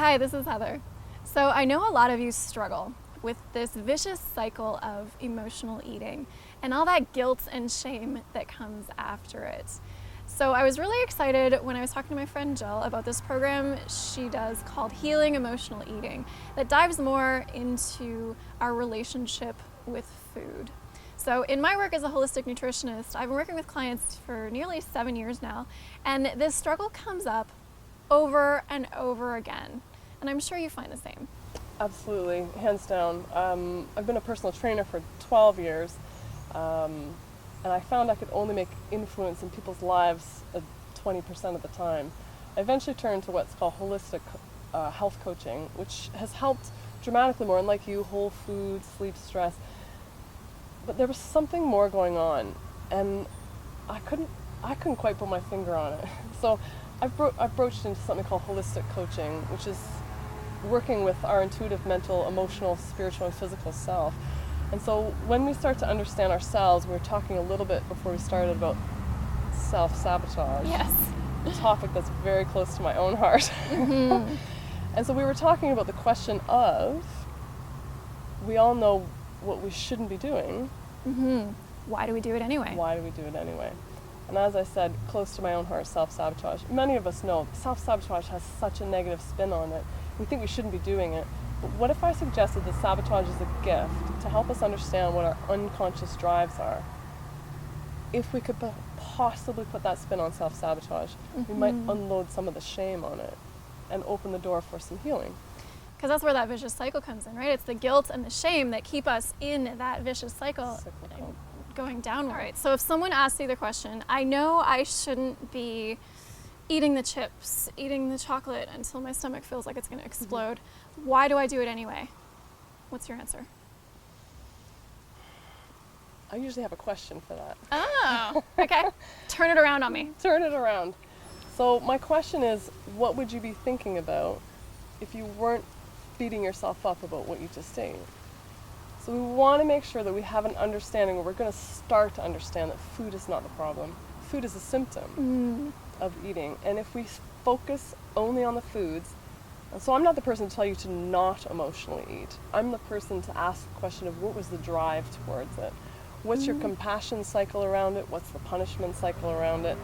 Hi, this is Heather. So I know a lot of you struggle with this vicious cycle of emotional eating and all that guilt and shame that comes after it. So I was really excited when I was talking to my friend Jill about this program she does called Healing Emotional Eating that dives more into our relationship with food. So in my work as a holistic nutritionist, I've been working with clients for nearly 7 years now, and this struggle comes up over and over again. And I'm sure you find the same. Absolutely, hands down. I've been a personal trainer for 12 years, and I found I could only make influence in people's lives 20% of the time. I eventually turned to what's called holistic health coaching, which has helped dramatically more, and like you, whole food, sleep, stress. But there was something more going on, and I couldn't quite put my finger on it. So I've broached into something called holistic coaching, which is working with our intuitive, mental, emotional, spiritual, and physical self. And so when we start to understand ourselves, we were talking a little bit before we started about self-sabotage. Yes. A topic that's very close to my own heart. Mm-hmm. And so we were talking about the question of, we all know what we shouldn't be doing. Mm-hmm. Why do we do it anyway? Why do we do it anyway? And as I said, close to my own heart, self-sabotage. Many of us know self-sabotage has such a negative spin on it. We think we shouldn't be doing it. But what if I suggested that sabotage is a gift to help us understand what our unconscious drives are? If we could possibly put that spin on self-sabotage, we might unload some of the shame on it and open the door for some healing. Because that's where that vicious cycle comes in, right? It's the guilt and the shame that keep us in that vicious cycle. Cyclical. Going downward. Right. So if someone asks you the question, I know I shouldn't be eating the chips, eating the chocolate until my stomach feels like it's going to explode. Why do I do it anyway? What's your answer? I usually have a question for that. Oh, okay. Turn it around on me. Turn it around. So my question is, what would you be thinking about if you weren't beating yourself up about what you just ate? So we want to make sure that we have an understanding, or we're going to start to understand that food is not the problem. Food is a symptom of eating. And if we focus only on the foods, and so I'm not the person to tell you to not emotionally eat. I'm the person to ask the question of what was the drive towards it? What's your compassion cycle around it? What's the punishment cycle around it?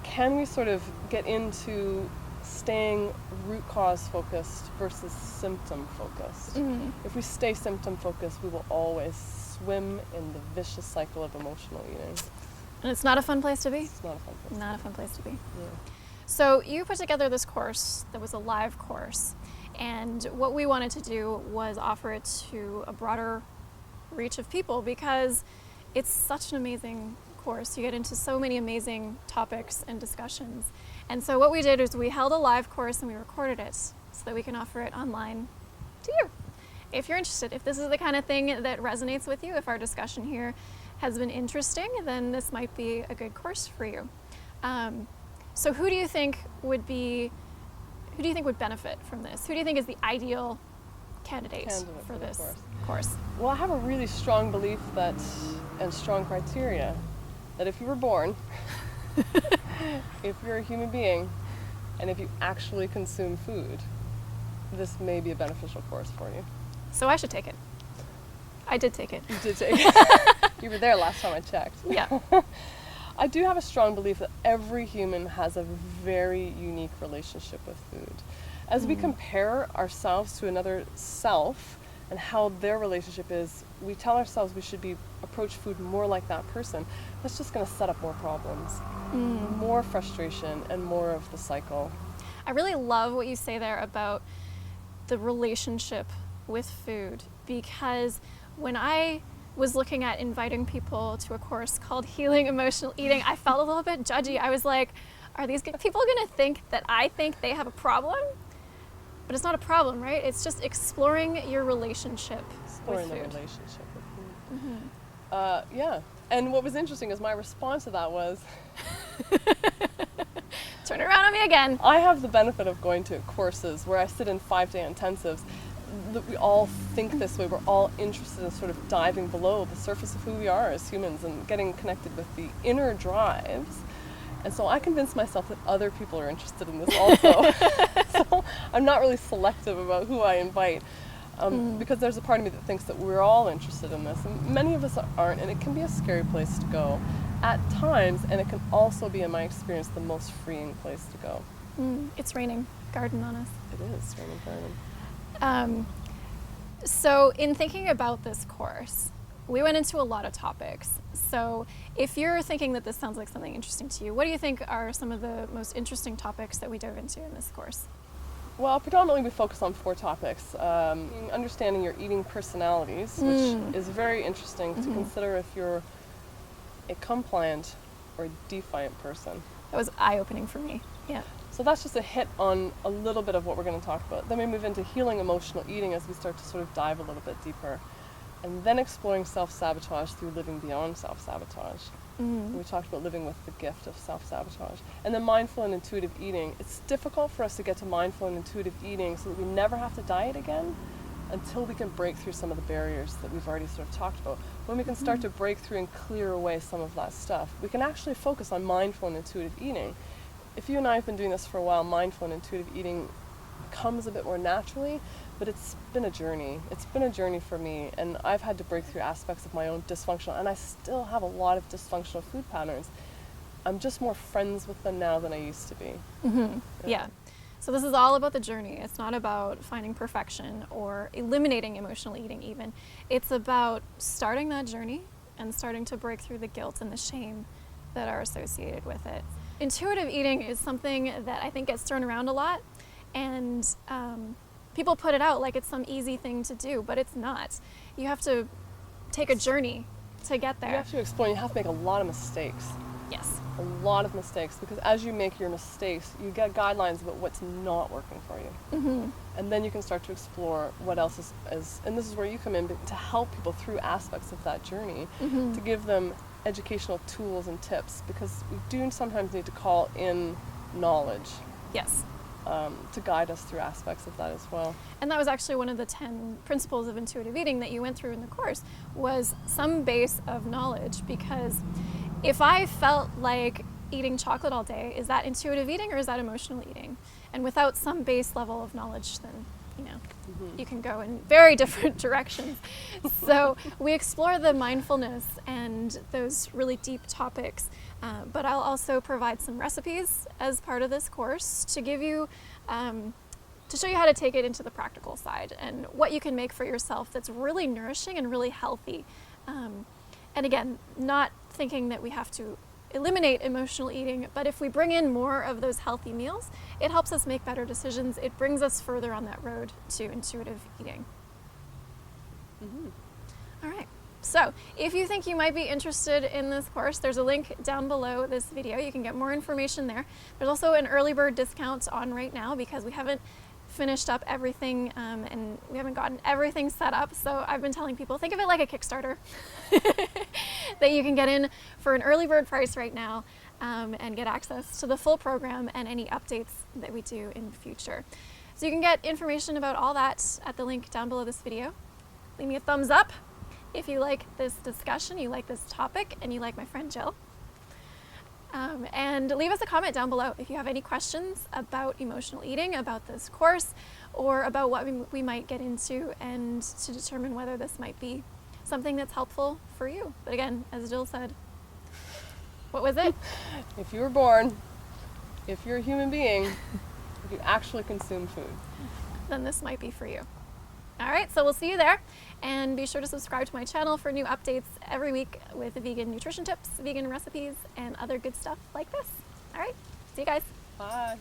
Can we sort of get into staying root cause focused versus symptom focused? If we stay symptom focused, we will always swim in the vicious cycle of emotional eating. And it's not a fun place to be? It's not a fun place. Not a fun place to be. Yeah. So you put together this course that was a live course, and what we wanted to do was offer it to a broader reach of people because it's such an amazing course. You get into so many amazing topics and discussions. And so what we did is we held a live course and we recorded it so that we can offer it online to you. If you're interested, if this is the kind of thing that resonates with you, if our discussion here has been interesting, then this might be a good course for you. So who do you think would benefit from this? Who do you think is the ideal candidate for this course? Well, I have a really strong belief that, and strong criteria, that if you were born, if you're a human being, and if you actually consume food, this may be a beneficial course for you. So I should take it. I did take it. You did take it. You were there last time I checked. Yeah. I do have a strong belief that every human has a very unique relationship with food. As we compare ourselves to another self and how their relationship is, we tell ourselves we should approach food more like that person. That's just going to set up more problems, more frustration, and more of the cycle. I really love what you say there about the relationship with food, because when I was looking at inviting people to a course called Healing Emotional Eating, I felt a little bit judgy. I was like, are these people going to think that I think they have a problem? But it's not a problem, right? It's just exploring your relationship with food. The relationship with food. Yeah. And what was interesting is my response to that was... Turn it around on me again. I have the benefit of going to courses where I sit in 5-day intensives. That we all think this way. We're all interested in sort of diving below the surface of who we are as humans and getting connected with the inner drives. And so I convince myself that other people are interested in this also. So I'm not really selective about who I invite. Because there's a part of me that thinks that we're all interested in this, and many of us aren't, and it can be a scary place to go at times, and it can also be, in my experience, the most freeing place to go. It's raining garden on us. It is raining garden. So in thinking about this course, we went into a lot of topics. So if you're thinking that this sounds like something interesting to you, what do you think are some of the most interesting topics that we dove into in this course? Well, predominantly we focus on 4 topics. Understanding your eating personalities, which is very interesting to consider if you're a compliant or a defiant person. That was eye-opening for me. Yeah. So that's just a hit on a little bit of what we're going to talk about. Then we move into healing emotional eating as we start to sort of dive a little bit deeper. And then exploring self-sabotage through living beyond self-sabotage. We talked about living with the gift of self-sabotage. And then mindful and intuitive eating. It's difficult for us to get to mindful and intuitive eating so that we never have to diet again until we can break through some of the barriers that we've already sort of talked about. When we can start to break through and clear away some of that stuff, we can actually focus on mindful and intuitive eating. If you and I have been doing this for a while, mindful and intuitive eating comes a bit more naturally, but it's been a journey. It's been a journey for me, and I've had to break through aspects of my own dysfunctional, and I still have a lot of dysfunctional food patterns. I'm just more friends with them now than I used to be. Yeah. So this is all about the journey. It's not about finding perfection or eliminating emotional eating even. It's about starting that journey and starting to break through the guilt and the shame that are associated with it. Intuitive eating is something that I think gets thrown around a lot, and people put it out like it's some easy thing to do, but it's not. You have to take a journey to get there. You have to explore, you have to make a lot of mistakes. Yes. A lot of mistakes, because as you make your mistakes, you get guidelines about what's not working for you. And then you can start to explore what else is, and this is where you come in to help people through aspects of that journey, to give them educational tools and tips, because we do sometimes need to call in knowledge. Yes. To guide us through aspects of that as well. And that was actually one of the 10 principles of intuitive eating that you went through in the course, was some base of knowledge. Because if I felt like eating chocolate all day, is that intuitive eating or is that emotional eating? And without some base level of knowledge, then you can go in very different directions. So we explore the mindfulness and those really deep topics, but I'll also provide some recipes as part of this course to give you, to show you how to take it into the practical side and what you can make for yourself that's really nourishing and really healthy. And again, not thinking that we have to eliminate emotional eating, but if we bring in more of those healthy meals, it helps us make better decisions. It brings us further on that road to intuitive eating. All right. So if you think you might be interested in this course, there's a link down below this video. You can get more information there. There's also an early bird discount on right now because we haven't finished up everything and we haven't gotten everything set up. So I've been telling people, think of it like a Kickstarter that you can get in for an early bird price right now and get access to the full program and any updates that we do in the future. So you can get information about all that at the link down below this video. Leave me a thumbs up if you like this discussion, you like this topic, and you like my friend Jill. And leave us a comment down below if you have any questions about emotional eating, about this course, or about what we might get into, and to determine whether this might be something that's helpful for you. But again, as Jill said, what was it? If you were born, if you're a human being, if you actually consume food, then this might be for you. All right, so we'll see you there, and be sure to subscribe to my channel for new updates every week with vegan nutrition tips, vegan recipes, and other good stuff like this. All right, see you guys. bye.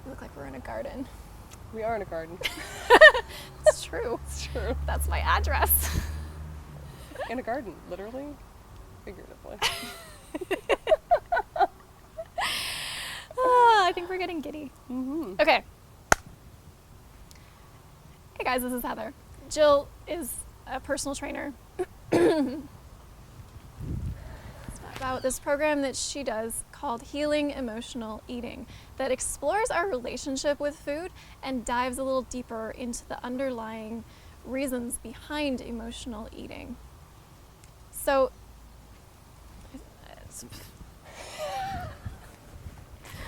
We look like we're in a garden. We are in a garden. It's true. It's true. That's my address. In a garden, literally, figuratively. I think we're getting giddy. Okay, Hi guys, this is Heather. Jill is a personal trainer. About this program that she does called Healing Emotional Eating that explores our relationship with food and dives a little deeper into the underlying reasons behind emotional eating. So